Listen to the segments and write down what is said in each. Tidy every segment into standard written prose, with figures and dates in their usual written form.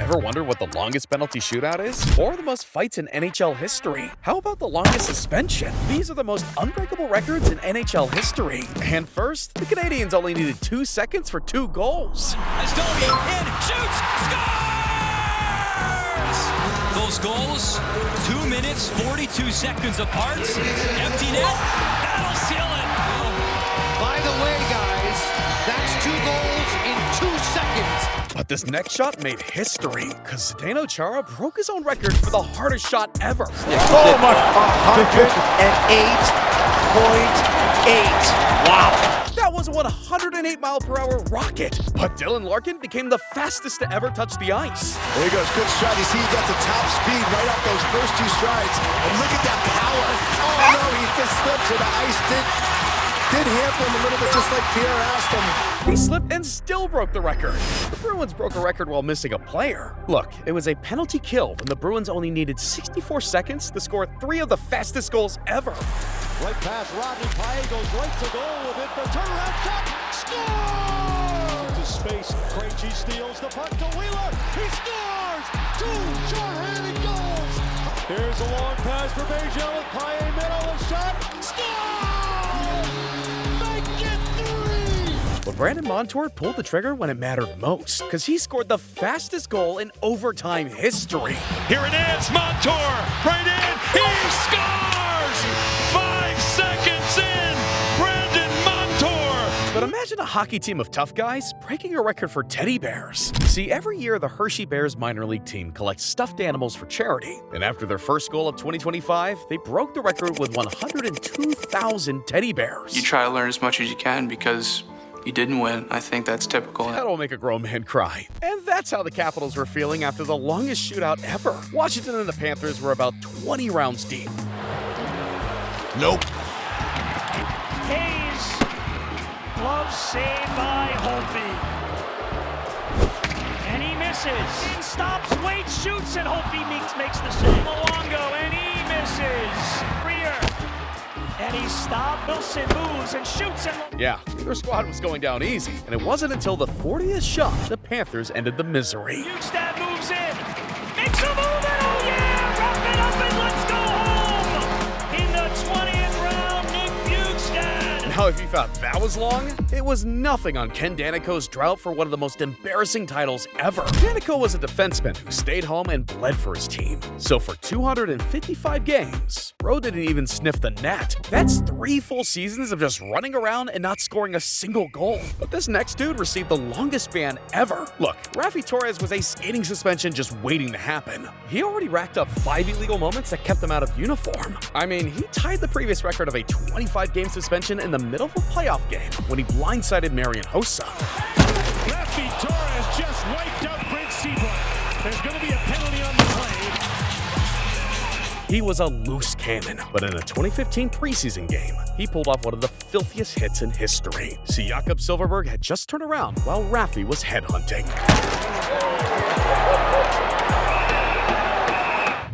Ever wonder what the longest penalty shootout is? Or the most fights in NHL history? How about the longest suspension? These are the most unbreakable records in NHL history. And first, the Canadiens only needed 2 seconds for 2 goals. As Goalie in, shoots, scores! Those goals, 2 minutes, 42 seconds apart. Empty net, that'll seal it. By the way, guys, that's 2 goals in 2 seconds. But this next shot made history, because Zdeno Chara broke his own record for the hardest shot ever. Oh my! 108.8. Wow. That was a 108-mile-per-hour rocket. But Dylan Larkin became the fastest to ever touch the ice. There he goes, good stride. You see he got the top speed right off those first 2 strides. And look at that power. Oh no, he just slipped to the ice. Did hamper him a little bit, just like Pierre asked him. He slipped and still broke the record. The Bruins broke a record while missing a player. Look, it was a penalty kill when the Bruins only needed 64 seconds to score 3 of the fastest goals ever. Right past Rodney Pye, goes right to goal with it. The turnaround shot, scores! To space, Krejci steals the puck to Wheeler. He scores! 2 short-handed goals. Here's a long pass for Bejel with Pye, middle of shot, scores! But Brandon Montour pulled the trigger when it mattered most, because he scored the fastest goal in overtime history. Here it is, Montour, right in, he scores! 5 seconds in, Brandon Montour! But imagine a hockey team of tough guys breaking a record for teddy bears. See, every year the Hershey Bears minor league team collects stuffed animals for charity. And after their first goal of 2025, they broke the record with 102,000 teddy bears. You try to learn as much as you can because you didn't win. I think that's typical. That'll make a grown man cry. And that's how the Capitals were feeling after the longest shootout ever. Washington and the Panthers were about 20 rounds deep. Nope. Hayes, glove saved by Holtby. And he misses. He stops, waits, shoots, and Holtby makes the save. Luongo, and he misses. Freer. And he stopped. Wilson moves and shoots. Yeah, their squad was going down easy. And it wasn't until the 40th shot the Panthers ended the misery. Bjugstad moves in. Makes a move, and oh yeah! Wrap it up and let's go home! In the 20th round, Nick Bjugstad! Now, if you thought that was long, it was nothing on Ken Danico's drought for one of the most embarrassing titles ever. Danico was a defenseman who stayed home and bled for his team. So for 255 games, Bro didn't even sniff the net. That's 3 full seasons of just running around and not scoring a single goal. But this next dude received the longest ban ever. Look, Raffi Torres was a skating suspension just waiting to happen. He already racked up 5 illegal moments that kept him out of uniform. I mean, he tied the previous record of a 25-game suspension in the middle of a playoff game when he blindsided Marian Hossa. Raffi Torres just wiped out Brent Seabrook. There's going to be a penalty on the play. He was a loose cannon, but in a 2015 preseason game, he pulled off one of the filthiest hits in history. See, Jakob Silfverberg had just turned around while Raffi was headhunting.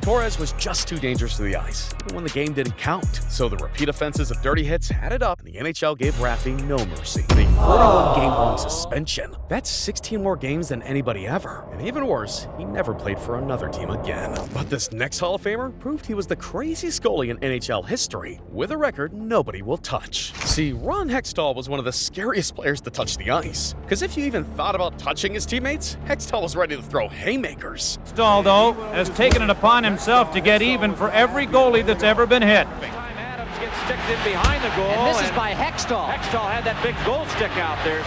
Torres was just too dangerous to the ice, even when the game didn't count. So the repeat offenses of dirty hits added up, and the NHL gave Raffi no mercy. A 41-game-long suspension. That's 16 more games than anybody ever. And even worse, he never played for another team again. But this next Hall of Famer proved he was the craziest goalie in NHL history, with a record nobody will touch. See, Ron Hextall was one of the scariest players to touch the ice. Because if you even thought about touching his teammates, Hextall was ready to throw haymakers. Hextall, though, has taken it upon himself to get even for every goalie that's ever been hit. Adams gets sticked in behind the goal. And this is by Hextall. Hextall had that big goal stick out there.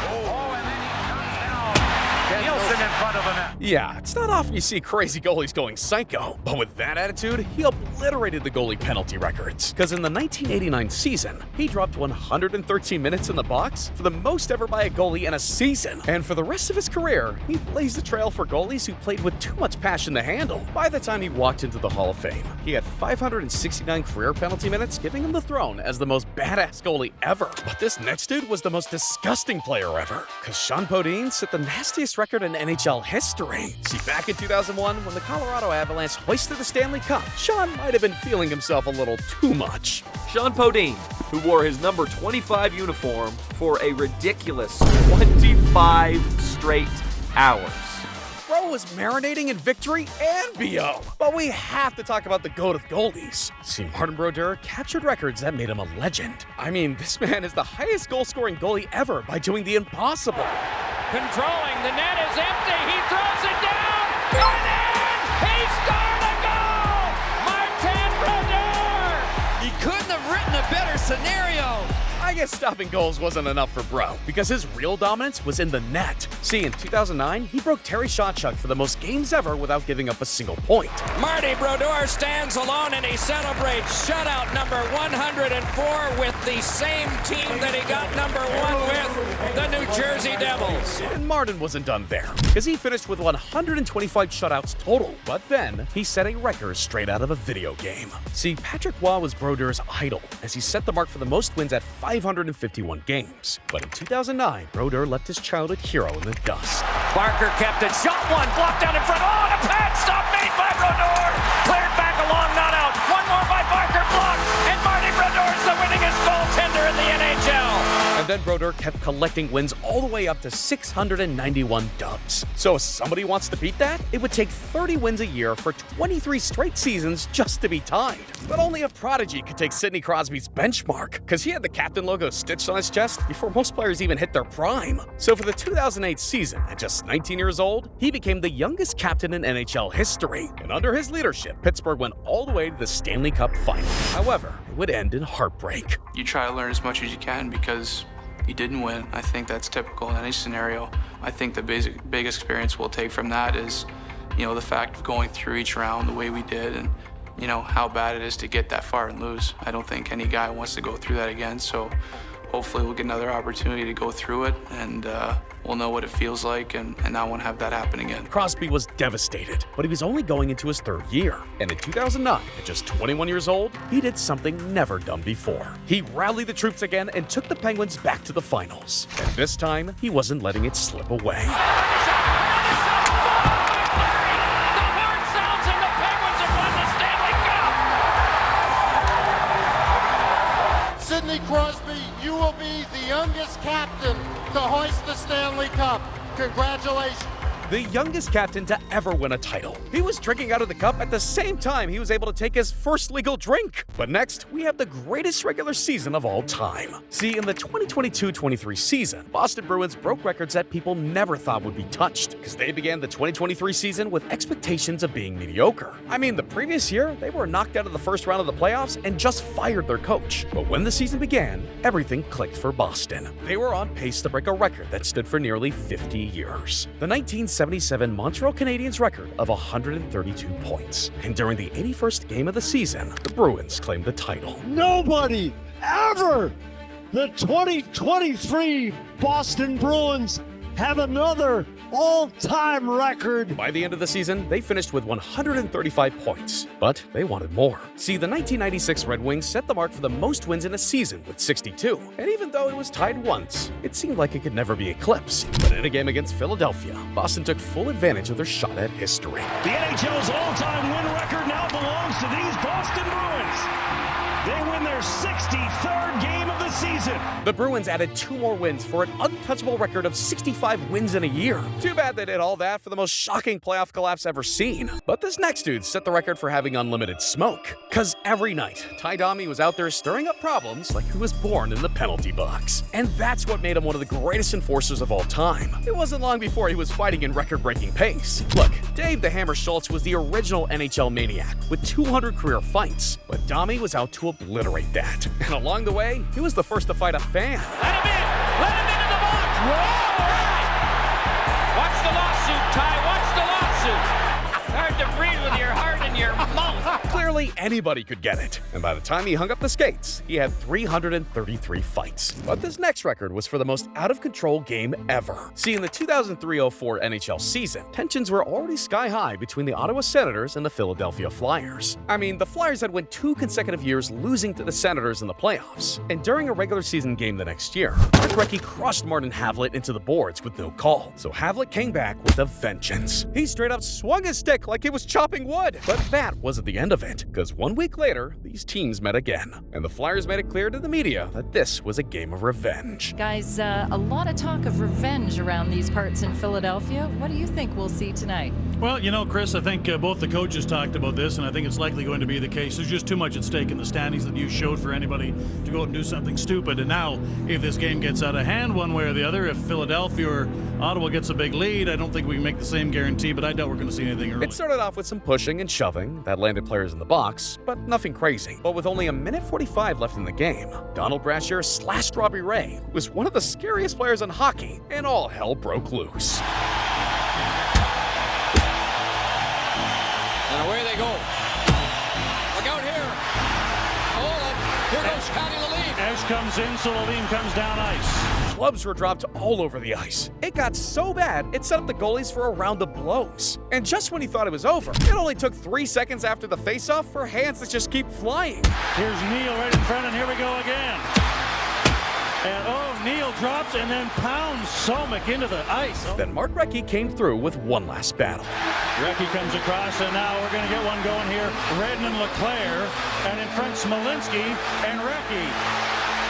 Nielsen in front of the net. Yeah, it's not often you see crazy goalies going psycho, but with that attitude, he obliterated the goalie penalty records. Because in the 1989 season, he dropped 113 minutes in the box for the most ever by a goalie in a season. And for the rest of his career, he blazed the trail for goalies who played with too much passion to handle. By the time he walked into the Hall of Fame, he had 569 career penalty minutes, giving him the throne as the most badass goalie ever. But this next dude was the most disgusting player ever, because Sean Podine set the nastiest record in NHL history. See, back in 2001, when the Colorado Avalanche hoisted the Stanley Cup, Sean might have been feeling himself a little too much. Sean Podine, who wore his number 25 uniform for a ridiculous 25 straight hours. Bro Bro was marinating in victory and BO. But we have to talk about the GOAT of goalies. See, Martin Brodeur captured records that made him a legend. I mean, this man is the highest goal-scoring goalie ever by doing the impossible. Controlling, the net is empty, he throws it down, and in! He scored a goal! Martin Brodeur! He couldn't have written a better scenario. I guess stopping goals wasn't enough for Bro, because his real dominance was in the net. See, in 2009, he broke Terry Shawchuk for the most games ever without giving up a single point. Marty Brodeur stands alone and he celebrates shutout number 104 with the same team that he got number 1 with, the New Jersey Devils. And Martin wasn't done there, because he finished with 125 shutouts total. But then, he set a record straight out of a video game. See, Patrick Waugh was Brodeur's idol, as he set the mark for the most wins at 551 games. But in 2009, Brodeur left his childhood hero in the dust. Barker kept it, shot one, blocked down in front. Oh, and a pad stop made by Brodeur. Cleared back along, not out. One more by Barker, blocked. And Marty Brodeur is the winningest goaltender in the NHL. And then Brodeur kept collecting wins all the way up to 691 dubs. So if somebody wants to beat that, it would take 30 wins a year for 23 straight seasons just to be tied. But only a prodigy could take Sidney Crosby's benchmark, because he had the captain logo stitched on his chest before most players even hit their prime. So for the 2008 season, at just 19 years old, he became the youngest captain in NHL history. And under his leadership, Pittsburgh went all the way to the Stanley Cup final. However, it would end in heartbreak. You try to learn as much as you can because you didn't win. I think that's typical in any scenario. I think the big experience we'll take from that is, the fact of going through each round the way we did and, how bad it is to get that far and lose. I don't think any guy wants to go through that again, so hopefully we'll get another opportunity to go through it, and we'll know what it feels like and not want to have that happen again. Crosby was devastated, but he was only going into his third year. And in 2009, at just 21 years old, he did something never done before. He rallied the troops again and took the Penguins back to the finals. And this time, he wasn't letting it slip away. Sidney Crosby, you will be the youngest captain to hoist the Stanley Cup. Congratulations. The youngest captain to ever win a title. He was drinking out of the cup at the same time he was able to take his first legal drink. But next, we have the greatest regular season of all time. See, in the 2022-23 season, Boston Bruins broke records that people never thought would be touched, because they began the 2023 season with expectations of being mediocre. I mean, the previous year, they were knocked out of the first round of the playoffs and just fired their coach. But when the season began, everything clicked for Boston. They were on pace to break a record that stood for nearly 50 years. The 1977 Montreal Canadiens record of 132 points. And during the 81st game of the season, the Bruins claimed the title. Nobody ever! The 2023 Boston Bruins have another all-time record. By the end of the season, they finished with 135 points, but they wanted more. See, the 1996 Red Wings set the mark for the most wins in a season with 62, and even though it was tied once, it seemed like it could never be eclipsed. But in a game against Philadelphia, Boston took full advantage of their shot at history. The NHL's all-time win record now belongs to these Boston Bruins. They win their 63rd game of the season. The Bruins added 2 more wins for an untouchable record of 65 wins in a year. Too bad they did all that for the most shocking playoff collapse ever seen. But this next dude set the record for having unlimited smoke. Cause every night, Ty Domi was out there stirring up problems like he was born in the penalty box. And that's what made him one of the greatest enforcers of all time. It wasn't long before he was fighting in record-breaking pace. Look, Dave the Hammer Schultz was the original NHL maniac with 200 career fights. But Domi was out to obliterate that. And along the way, he was the first to fight a fan. Let him in! Let him into the box! Whoa! All right! Watch the lawsuit, Ty! Watch the lawsuit! Hard to breathe with your heart in your mouth. Clearly, anybody could get it. And by the time he hung up the skates, he had 333 fights. But this next record was for the most out-of-control game ever. See, in the 2003-04 NHL season, tensions were already sky-high between the Ottawa Senators and the Philadelphia Flyers. I mean, the Flyers had went 2 consecutive years losing to the Senators in the playoffs. And during a regular season game the next year, Gretzky crushed Martin Havlat into the boards with no call. So Havlat came back with a vengeance. He straight up swung his stick like he was chopping wood. But that wasn't the end of it. because 1 week later, these teams met again, and the Flyers made it clear to the media that this was a game of revenge. Guys, a lot of talk of revenge around these parts in Philadelphia. What do you think we'll see tonight? Well, you know, Chris, I think both the coaches talked about this, and I think it's likely going to be the case. There's just too much at stake in the standings that you showed for anybody to go out and do something stupid. And now, if this game gets out of hand one way or the other, if Philadelphia or Ottawa gets a big lead, I don't think we can make the same guarantee, but I doubt we're going to see anything early. It started off with some pushing and shoving that landed players in the box, but nothing crazy. But with only a minute 45 left in the game, Donald Brashear slashed Robbie Ray, who was one of the scariest players in hockey, and all hell broke loose. And away they go. Look out here. Oh, here goes Scotty Lalime. Esch comes in, so Lalime comes down ice. Clubs were dropped all over the ice. It got so bad, it set up the goalies for a round of blows. And just when he thought it was over, it only took 3 seconds after the faceoff for hands that just keep flying. Here's Neal right in front, and here we go again. And Neal drops and then pounds Somek into the ice. Then Mark Recchi came through with one last battle. Recchi comes across, and now we're going to get one going here. Redden and Leclerc, and in front Smolinski and Recchi.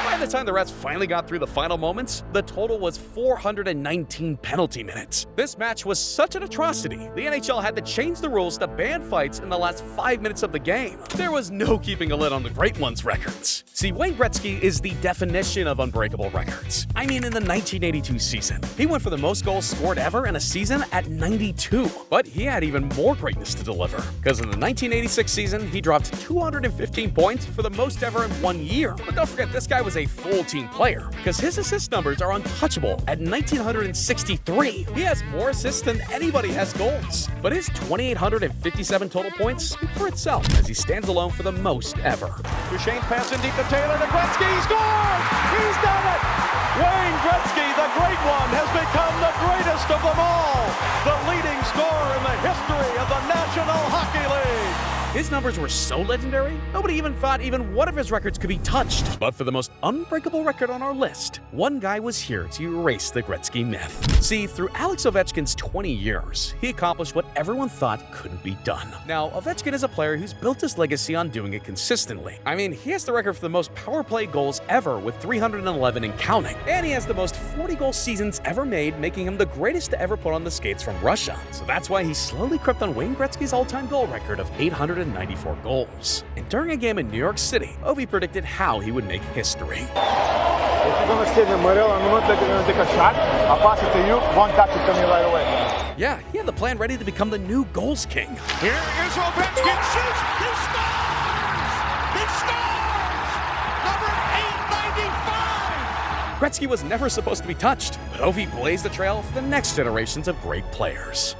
By the time the Rats finally got through the final moments, the total was 419 penalty minutes. This match was such an atrocity, the NHL had to change the rules to ban fights in the last 5 minutes of the game. There was no keeping a lid on the Great Ones records. See, Wayne Gretzky is the definition of unbreakable records. I mean, in the 1982 season, he went for the most goals scored ever in a season at 92. But he had even more greatness to deliver, because in the 1986 season, he dropped 215 points for the most ever in 1 year. But don't forget, this guy was a full team player, because his assist numbers are untouchable at 1,963. He has more assists than anybody has goals, but his 2,857 total points speak for itself as he stands alone for the most ever. Duchesne pass in deep to Taylor to Gretzky. He scores! He's done it! Wayne Gretzky, the great one, has become the greatest of them all. The leading scorer in the history of the National Hockey League. His numbers were so legendary, nobody even thought even one of his records could be touched. But for the most unbreakable record on our list, one guy was here to erase the Gretzky myth. See, through Alex Ovechkin's 20 years, he accomplished what everyone thought couldn't be done. Now, Ovechkin is a player who's built his legacy on doing it consistently. I mean, he has the record for the most power play goals ever with 311 and counting. And he has the most 40-goal seasons ever made, making him the greatest to ever put on the skates from Russia. So that's why he slowly crept on Wayne Gretzky's all-time goal record of 894 goals. And during a game in New York City, Ovi predicted how he would make history. If you're going to stay in the middle, I'm going to take a shot. I'll pass it to you. One touch it to me right away. Yeah, he had the plan ready to become the new goals king. Here is Ovechkin. Shoots. He scores! He scores! Number 895! Gretzky was never supposed to be touched, but Ovi blazed the trail for the next generations of great players.